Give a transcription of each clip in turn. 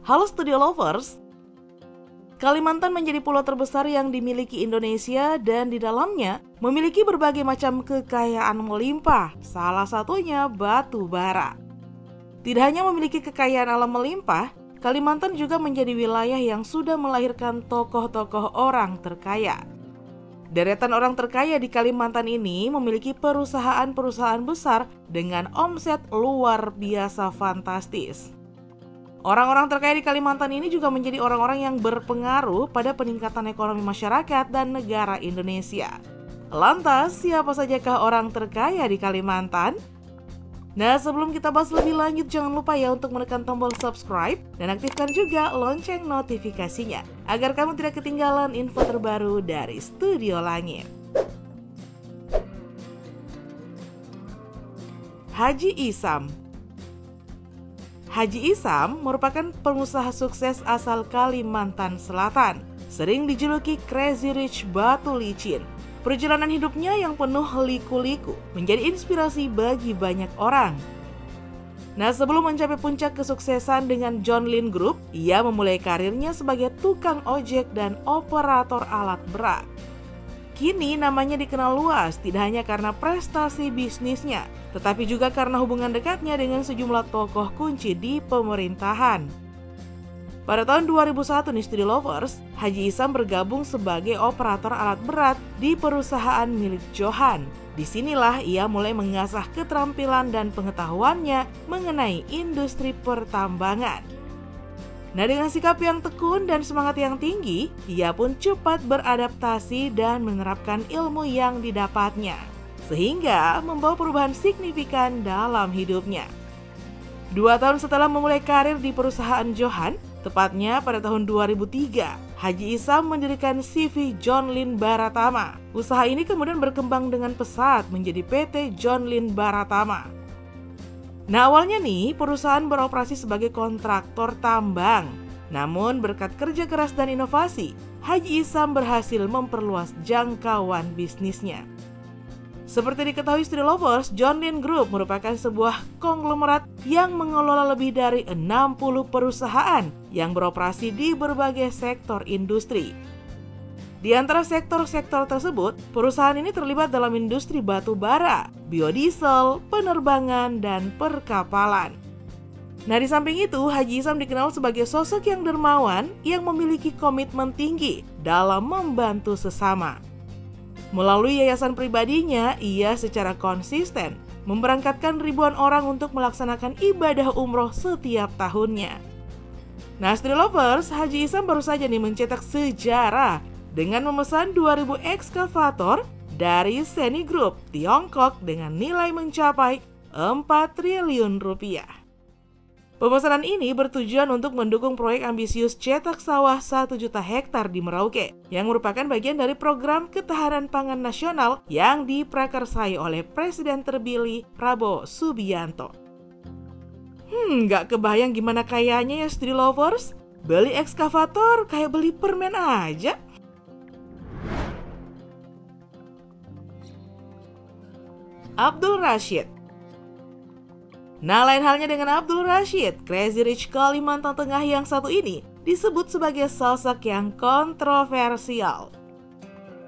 Halo Studio Lovers, Kalimantan menjadi pulau terbesar yang dimiliki Indonesia dan di dalamnya memiliki berbagai macam kekayaan melimpah, salah satunya batu bara. Tidak hanya memiliki kekayaan alam melimpah, Kalimantan juga menjadi wilayah yang sudah melahirkan tokoh-tokoh orang terkaya. Deretan orang terkaya di Kalimantan ini memiliki perusahaan-perusahaan besar dengan omset luar biasa fantastis. Orang-orang terkaya di Kalimantan ini juga menjadi orang-orang yang berpengaruh pada peningkatan ekonomi masyarakat dan negara Indonesia. Lantas, siapa sajakah orang terkaya di Kalimantan? Nah, sebelum kita bahas lebih lanjut, jangan lupa ya untuk menekan tombol subscribe dan aktifkan juga lonceng notifikasinya agar kamu tidak ketinggalan info terbaru dari Studio Langit. Haji Isam. Haji Isam merupakan pengusaha sukses asal Kalimantan Selatan, sering dijuluki Crazy Rich Batu Licin. Perjalanan hidupnya yang penuh liku-liku menjadi inspirasi bagi banyak orang. Nah, sebelum mencapai puncak kesuksesan dengan John Lynn Group, ia memulai karirnya sebagai tukang ojek dan operator alat berat. Kini namanya dikenal luas tidak hanya karena prestasi bisnisnya, tetapi juga karena hubungan dekatnya dengan sejumlah tokoh kunci di pemerintahan. Pada tahun 2001 nih Studio Lovers, Haji Isam bergabung sebagai operator alat berat di perusahaan milik Johan. Disinilah ia mulai mengasah keterampilan dan pengetahuannya mengenai industri pertambangan. Nah, dengan sikap yang tekun dan semangat yang tinggi, ia pun cepat beradaptasi dan menerapkan ilmu yang didapatnya, sehingga membawa perubahan signifikan dalam hidupnya. 2 tahun setelah memulai karir di perusahaan Johan, tepatnya pada tahun 2003, Haji Isam mendirikan CV John Lynn Baratama. Usaha ini kemudian berkembang dengan pesat menjadi PT John Lynn Baratama. Nah, awalnya nih perusahaan beroperasi sebagai kontraktor tambang. Namun berkat kerja keras dan inovasi, Haji Isam berhasil memperluas jangkauan bisnisnya. Seperti diketahui Studio Lovers, John Lynn Group merupakan sebuah konglomerat yang mengelola lebih dari 60 perusahaan yang beroperasi di berbagai sektor industri. Di antara sektor-sektor tersebut, perusahaan ini terlibat dalam industri batu bara, biodiesel, penerbangan, dan perkapalan. Nah, di samping itu, Haji Isam dikenal sebagai sosok yang dermawan yang memiliki komitmen tinggi dalam membantu sesama. Melalui yayasan pribadinya, ia secara konsisten memberangkatkan ribuan orang untuk melaksanakan ibadah umroh setiap tahunnya. Nah, Studio Lovers, Haji Isam baru saja nih mencetak sejarah dengan memesan 2000 ekskavator dari Seni Group Tiongkok dengan nilai mencapai 4 triliun rupiah. Pemesanan ini bertujuan untuk mendukung proyek ambisius cetak sawah 1 juta hektar di Merauke, yang merupakan bagian dari program ketahanan pangan nasional yang diprakarsai oleh Presiden terpilih Prabowo Subianto. Nggak kebayang gimana kayanya ya Studio Lovers? Beli ekskavator kayak beli permen aja. Abdul Rashid. Nah, lain halnya dengan Abdul Rashid, Crazy Rich Kalimantan Tengah yang satu ini disebut sebagai sosok yang kontroversial.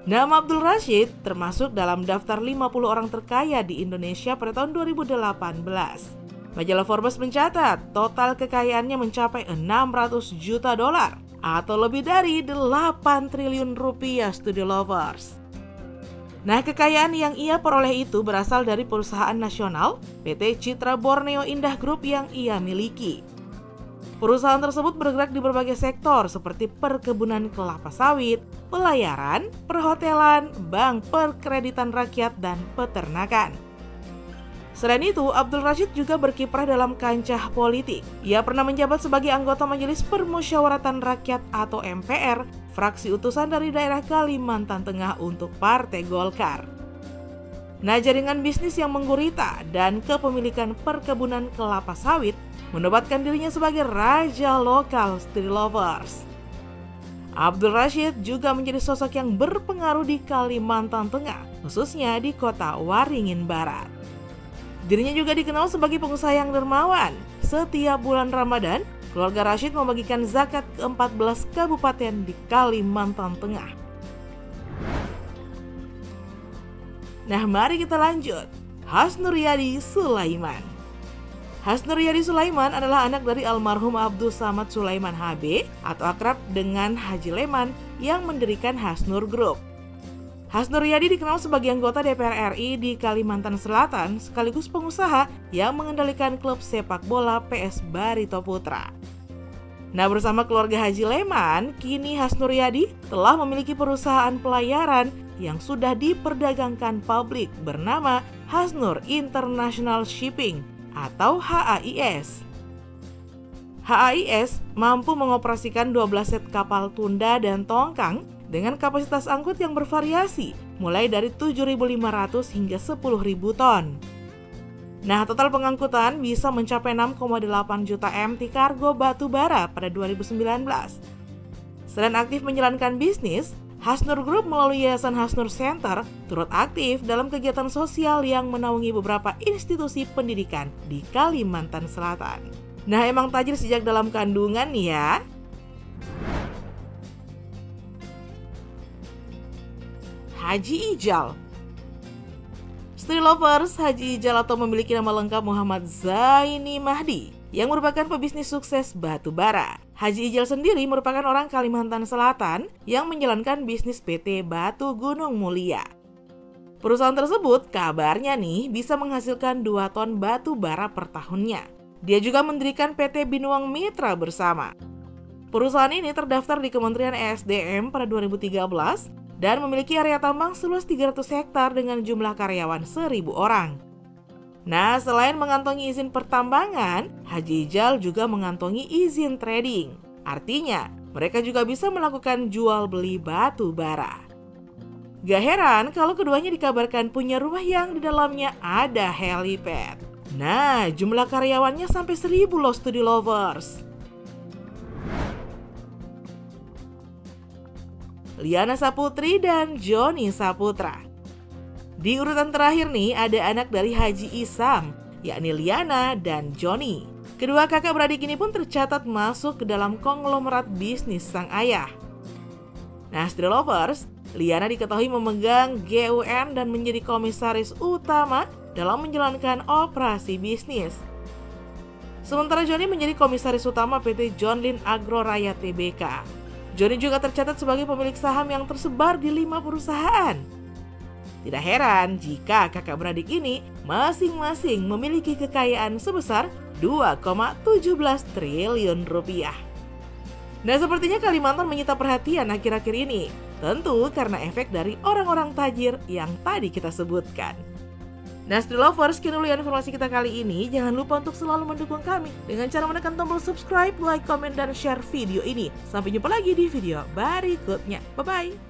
Nama Abdul Rashid termasuk dalam daftar 50 orang terkaya di Indonesia pada tahun 2018. Majalah Forbes mencatat total kekayaannya mencapai 600 juta dolar atau lebih dari 8 triliun rupiah Studio Lovers. Nah, kekayaan yang ia peroleh itu berasal dari perusahaan nasional PT Citra Borneo Indah Group yang ia miliki. Perusahaan tersebut bergerak di berbagai sektor seperti perkebunan kelapa sawit, pelayaran, perhotelan, bank, perkreditan rakyat, dan peternakan. Selain itu, Abdul Rashid juga berkiprah dalam kancah politik. Ia pernah menjabat sebagai anggota Majelis Permusyawaratan Rakyat atau MPR, fraksi utusan dari daerah Kalimantan Tengah untuk Partai Golkar. Nah, jaringan bisnis yang menggurita dan kepemilikan perkebunan kelapa sawit menobatkan dirinya sebagai raja lokal Studio Lovers. Abdul Rashid juga menjadi sosok yang berpengaruh di Kalimantan Tengah, khususnya di kota Waringin Barat. Dirinya juga dikenal sebagai pengusaha yang dermawan. Setiap bulan Ramadan, keluarga Rashid membagikan zakat ke 14 kabupaten di Kalimantan Tengah. Nah, mari kita lanjut. Hasnur Yadi Sulaiman. Hasnur Yadi Sulaiman adalah anak dari almarhum Abdul Samad Sulaiman HB atau akrab dengan Haji Leman yang mendirikan Hasnur Group. Hasnur Yadi dikenal sebagai anggota DPR RI di Kalimantan Selatan sekaligus pengusaha yang mengendalikan klub sepak bola PS Barito Putra. Nah, bersama keluarga Haji Leman, kini Hasnur Yadi telah memiliki perusahaan pelayaran yang sudah diperdagangkan publik bernama Hasnur International Shipping atau HAIS. HAIS mampu mengoperasikan 12 set kapal tunda dan tongkang dengan kapasitas angkut yang bervariasi, mulai dari 7.500 hingga 10.000 ton. Nah, total pengangkutan bisa mencapai 6,8 juta MT kargo batu bara pada 2019. Selain aktif menjalankan bisnis, Hasnur Group melalui Yayasan Hasnur Center turut aktif dalam kegiatan sosial yang menaungi beberapa institusi pendidikan di Kalimantan Selatan. Nah, emang tajir sejak dalam kandungan nih ya. Haji Ijal. Street lovers, Haji Ijal atau memiliki nama lengkap Muhammad Zaini Mahdi yang merupakan pebisnis sukses batu bara. Haji Ijal sendiri merupakan orang Kalimantan Selatan yang menjalankan bisnis PT Batu Gunung Mulia. Perusahaan tersebut kabarnya nih bisa menghasilkan 2 ton batu bara per tahunnya. Dia juga mendirikan PT Binuang Mitra bersama. Perusahaan ini terdaftar di Kementerian ESDM pada 2013 dan memiliki area tambang seluas 300 hektar dengan jumlah karyawan 1.000 orang. Nah, selain mengantongi izin pertambangan, Haji Ijal juga mengantongi izin trading. Artinya, mereka juga bisa melakukan jual beli batu bara. Gak heran kalau keduanya dikabarkan punya rumah yang di dalamnya ada helipad. Nah, jumlah karyawannya sampai 1.000 loh, studi lovers. Liana Saputri dan Joni Saputra. Di urutan terakhir nih ada anak dari Haji Isam, yakni Liana dan Joni. Kedua kakak beradik ini pun tercatat masuk ke dalam konglomerat bisnis sang ayah. Nah, Street Lovers, Liana diketahui memegang GUN dan menjadi komisaris utama dalam menjalankan operasi bisnis. Sementara Joni menjadi komisaris utama PT John Lin Agro Raya Tbk. Joni juga tercatat sebagai pemilik saham yang tersebar di 5 perusahaan. Tidak heran jika kakak beradik ini masing-masing memiliki kekayaan sebesar 2,17 triliun rupiah. Nah, sepertinya Kalimantan menyita perhatian akhir-akhir ini. Tentu karena efek dari orang-orang tajir yang tadi kita sebutkan. Nah, Street Lovers, sekian dulu informasi kita kali ini. Jangan lupa untuk selalu mendukung kami dengan cara menekan tombol subscribe, like, komen, dan share video ini. Sampai jumpa lagi di video berikutnya. Bye-bye!